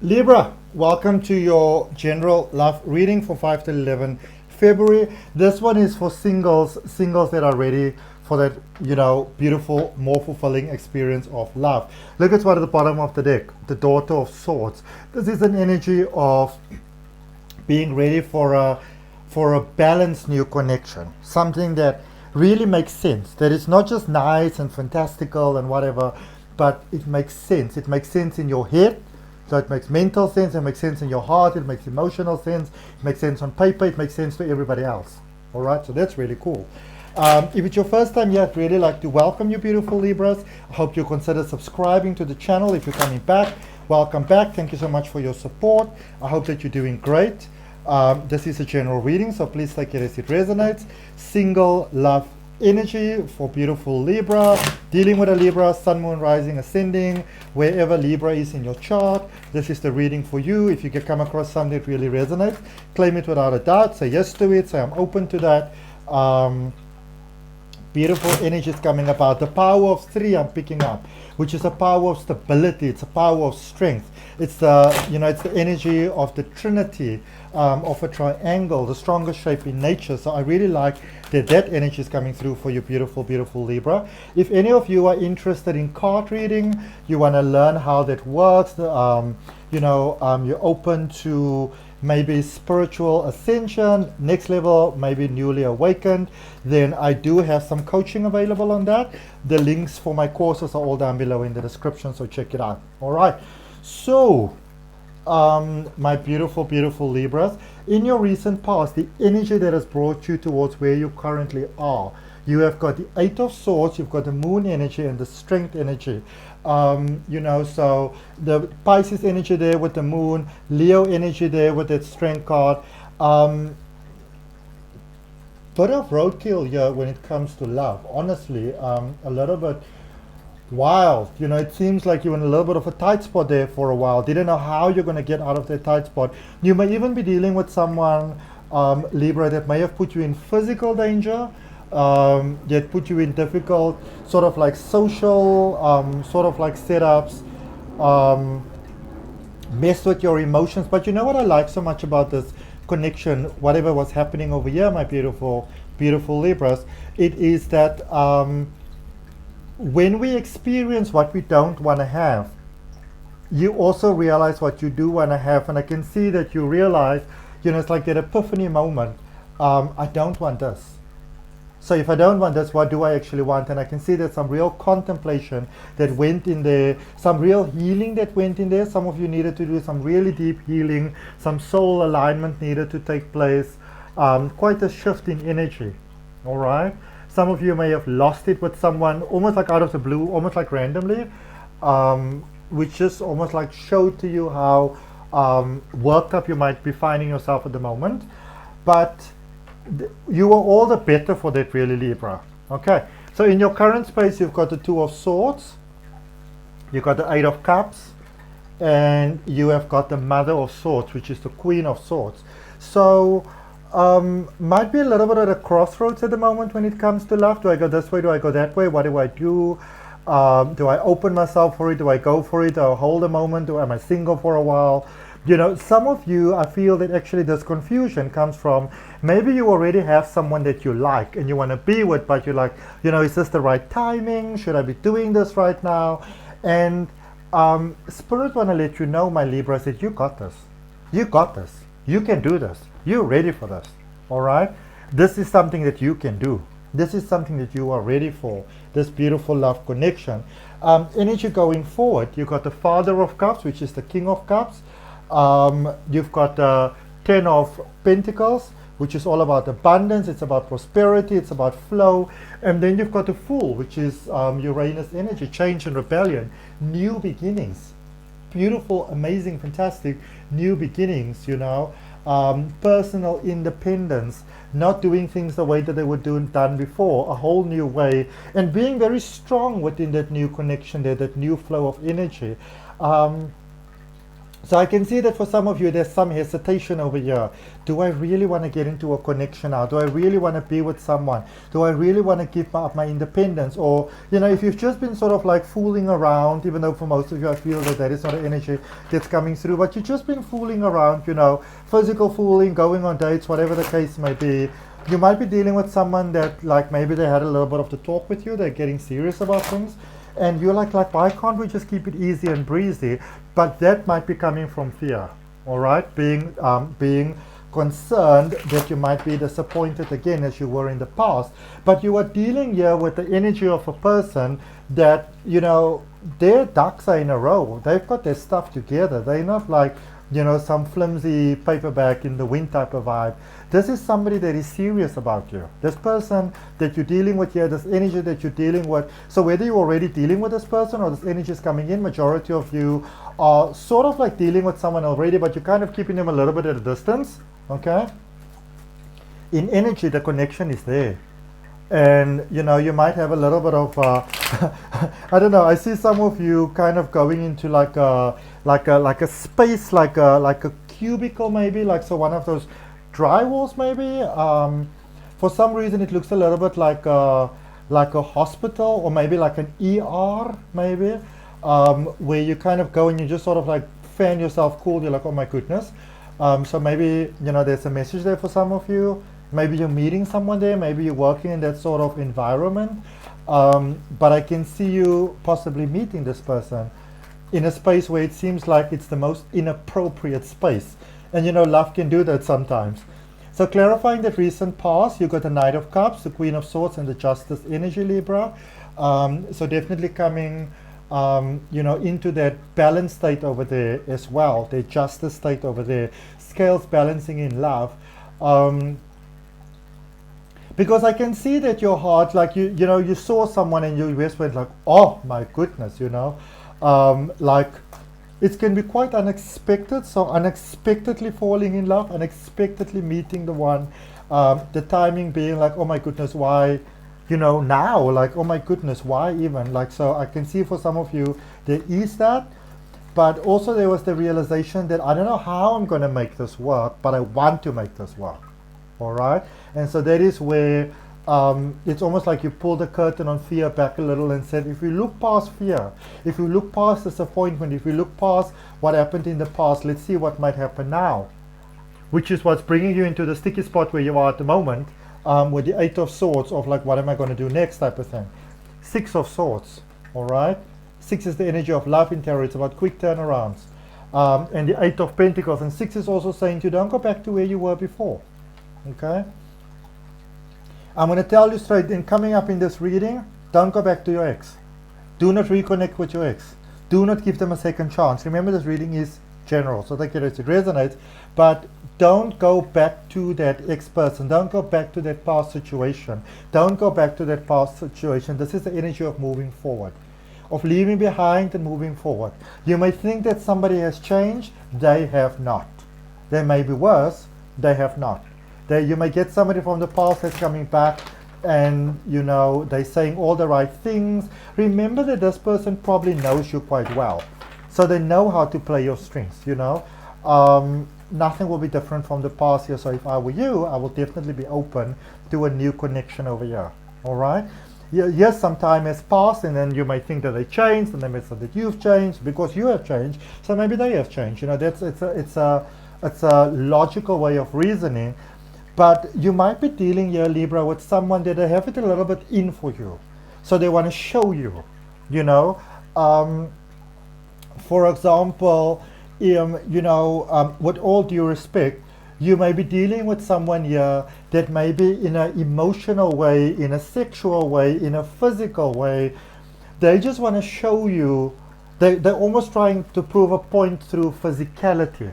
Libra, welcome to your general love reading for 5 to 11 February. This one is for singles that are ready for that, beautiful, more fulfilling experience of love. Look at what at the bottom of the deck, the Daughter of Swords. This is an energy of being ready for a balanced new connection, something that really makes sense, that it's not just nice and fantastical and whatever, but it makes sense. It makes sense in your head. So it makes mental sense, it makes sense in your heart, it makes emotional sense, it makes sense on paper, it makes sense to everybody else. All right, so that's really cool. If it's your first time here, I'd really like to welcome you, beautiful Libras. I hope you consider subscribing to the channel. If you're coming back, welcome back. Thank you so much for your support. I hope that you're doing great. This is a general reading, so please take it as it resonates. Single love energy for beautiful Libra, dealing with a Libra, sun, moon, rising, ascending, wherever Libra is in your chart. This is the reading for you. If you can come across something that really resonates, claim it without a doubt, say yes to it, say I'm open to that. Beautiful energies coming about. The power of 3 I'm picking up, which is a power of stability. It's a power of strength. It's the it's the energy of the Trinity, of a triangle, the strongest shape in nature. So I really like that energy is coming through for you, beautiful, beautiful Libra. If any of you are interested in card reading, you want to learn how that works, you're open to maybe spiritual ascension, next level, maybe newly awakened, then I do have some coaching available on that. The links for my courses are all down below in the description, so check it out. All right, so my beautiful, beautiful Libras, in your recent past, the energy that has brought you towards where you currently are, you have got the 8 of Swords, you've got the Moon energy and the Strength energy. So the Pisces energy there with the Moon, Leo energy there with that Strength card. Bit of roadkill here when it comes to love. Honestly, a little bit wild. It seems like you're in a little bit of a tight spot there for a while. Didn't know how you're going to get out of that tight spot. You may even be dealing with someone, Libra, that may have put you in physical danger. That put you in difficult sort of like social sort of like setups, mess with your emotions. But you know what I like so much about this connection, whatever was happening over here, my beautiful, beautiful Libras, it is that when we experience what we don't want to have, you also realize what you do want to have. And I can see that you realize, it's like that epiphany moment. I don't want this. So if I don't want this, what do I actually want? And I can see there's some real contemplation that went in there, some real healing that went in there. Some of you needed to do some really deep healing, some soul alignment needed to take place, quite a shift in energy, all right? Some of you may have lost it with someone, almost like out of the blue, almost like randomly, which just almost like showed to you how worked up you might be finding yourself at the moment. But you are all the better for that, really, Libra. Okay, so in your current space, you've got the 2 of Swords, you've got the 8 of Cups, and you have got the Mother of Swords, which is the Queen of Swords. So might be a little bit at a crossroads at the moment when it comes to love. Do I go this way? Do I go that way? What do I do? Do I open myself for it? Do I go for it? Do I hold a moment? Am I single for a while? Some of you, I feel that actually this confusion comes from maybe you already have someone that you like and you want to be with, but you're like, is this the right timing? Should I be doing this right now? And Spirit want to let you know, my Libra, that you got this. You got this. You can do this. You're ready for this. All right? This is something that you can do. This is something that you are ready for, this beautiful love connection. Energy going forward, you've got the Father of Cups, which is the King of Cups. You've got the 10 of Pentacles, which is all about abundance, it's about prosperity, it's about flow. And then you've got the Fool, which is Uranus energy, change and rebellion, new beginnings. Beautiful, amazing, fantastic new beginnings, personal independence, not doing things the way that they were done before, a whole new way, and being very strong within that new connection there, that new flow of energy. So I can see that for some of you, there's some hesitation over here. Do I really want to get into a connection now? Do I really want to be with someone? Do I really want to give up my independence? Or, you know, if you've just been sort of like fooling around, even though for most of you I feel that that is not an energy that's coming through, but you've just been fooling around, you know, physical fooling, going on dates, whatever the case may be. You might be dealing with someone that, like, maybe they had a little bit of the talk with you, they're getting serious about things, and you're like, why can't we just keep it easy and breezy? But that might be coming from fear, all right? Being concerned that you might be disappointed again as you were in the past. But you are dealing here with the energy of a person that, you know, their ducks are in a row. They've got their stuff together. They're not like, you know, some flimsy paperback in the wind type of vibe. This is somebody that is serious about you. This person that you're dealing with here, this energy that you're dealing with. So whether you're already dealing with this person or this energy is coming in, majority of you are sort of like dealing with someone already, but you're kind of keeping them a little bit at a distance, okay? In energy, the connection is there. And, you know, you might have a little bit of, I don't know, I see some of you kind of going into like a space, like a cubicle maybe, like, so one of those dry walls maybe. For some reason it looks a little bit like a hospital, or maybe like an ER maybe, where you kind of go and you just sort of like fan yourself cool. You're like, oh my goodness. So maybe, you know, there's a message there for some of you. Maybe you're meeting someone there, maybe you're working in that sort of environment. But I can see you possibly meeting this person in a space where it seems like it's the most inappropriate space. And you know, love can do that sometimes. So clarifying that recent past, you got the Knight of Cups, the Queen of Swords, and the Justice energy, Libra. So definitely coming, you know, into that balance state over there as well, the Justice state over there, scales balancing in love. Because I can see that your heart, like you know, you saw someone and you just went like, oh my goodness, you know, like it can be quite unexpected. So unexpectedly falling in love, unexpectedly meeting the one, the timing being like, oh my goodness, why, you know, now, like, oh my goodness, why even, like, so I can see for some of you there is that. But also there was the realization that I don't know how I'm going to make this work, but I want to make this work. All right, and so that is where it's almost like you pull the curtain on fear back a little and said, if we look past fear, if we look past disappointment, if we look past what happened in the past, let's see what might happen now, which is what's bringing you into the sticky spot where you are at the moment, with the Eight of Swords of like, what am I going to do next type of thing. Six of Swords, all right. Six is the energy of love in tarot. It's about quick turnarounds, and the Eight of Pentacles, and six is also saying to you, don't go back to where you were before. Okay, I'm going to tell you straight in coming up in this reading, don't go back to your ex. Do not reconnect with your ex. Do not give them a second chance. Remember, this reading is general, so take it as it resonates, but don't go back to that ex person. Don't go back to that past situation. Don't go back to that past situation. This is the energy of moving forward, of leaving behind and moving forward. You may think that somebody has changed. They have not. They may be worse. They have not. You may get somebody from the past that's coming back, and you know, they're saying all the right things. Remember that this person probably knows you quite well, so they know how to play your strings, you know. Nothing will be different from the past here. So if I were you, I will definitely be open to a new connection over here. All right. Yes, some time has passed, and then you may think that they changed, and they may say that you've changed because you have changed. So maybe they have changed. You know, it's a logical way of reasoning. But you might be dealing here, Libra, with someone that they have it a little bit in for you. So they want to show you, you know. For example, you know, with all due respect, you may be dealing with someone here that may be in an emotional way, in a sexual way, in a physical way. They just want to show you, they're almost trying to prove a point through physicality.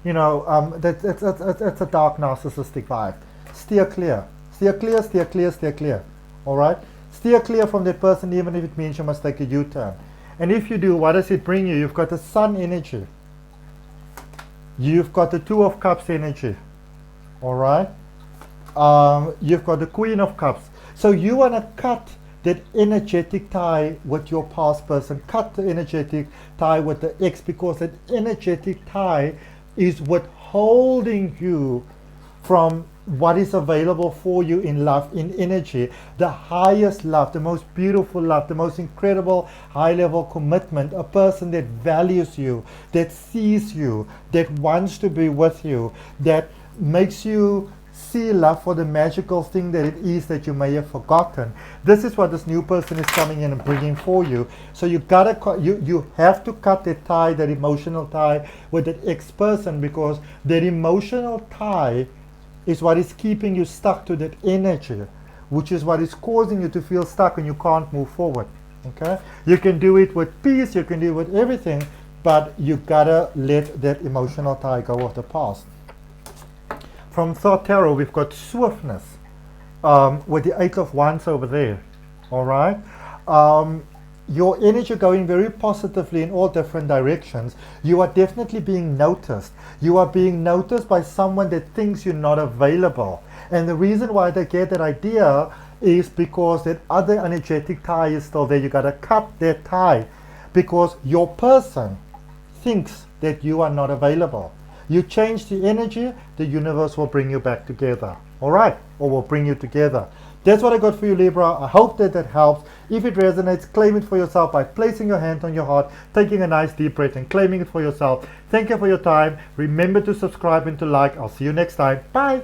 You know, that's a dark narcissistic vibe. Steer clear. Steer clear, steer clear, steer clear. All right? Steer clear from that person, even if it means you must take a U-turn. And if you do, what does it bring you? You've got the Sun energy. You've got the Two of Cups energy. All right? You've got the Queen of Cups. So you want to cut that energetic tie with your past person. Cut the energetic tie with the ex, because that energetic tie is withholding you from what is available for you in love, in energy, the highest love, the most beautiful love, the most incredible high-level commitment, a person that values you, that sees you, that wants to be with you, that makes you see love for the magical thing that it is that you may have forgotten. This is what this new person is coming in and bringing for you. So you have to cut that tie, that emotional tie with that ex-person, because that emotional tie is what is keeping you stuck to that energy, which is what is causing you to feel stuck and you can't move forward. Okay? You can do it with peace, you can do it with everything, but you gotta let that emotional tie go of the past. From Thought Tarot, we've got swiftness with the Eight of Wands over there. All right? Your energy going very positively in all different directions. You are definitely being noticed. You are being noticed by someone that thinks you're not available. And the reason why they get that idea is because that other energetic tie is still there. You got to cut that tie because your person thinks that you are not available. You change the energy, the universe will bring you back together. All right? Or will bring you together. That's what I got for you, Libra. I hope that helps. If it resonates, claim it for yourself by placing your hand on your heart, taking a nice deep breath and claiming it for yourself. Thank you for your time. Remember to subscribe and to like. I'll see you next time. Bye.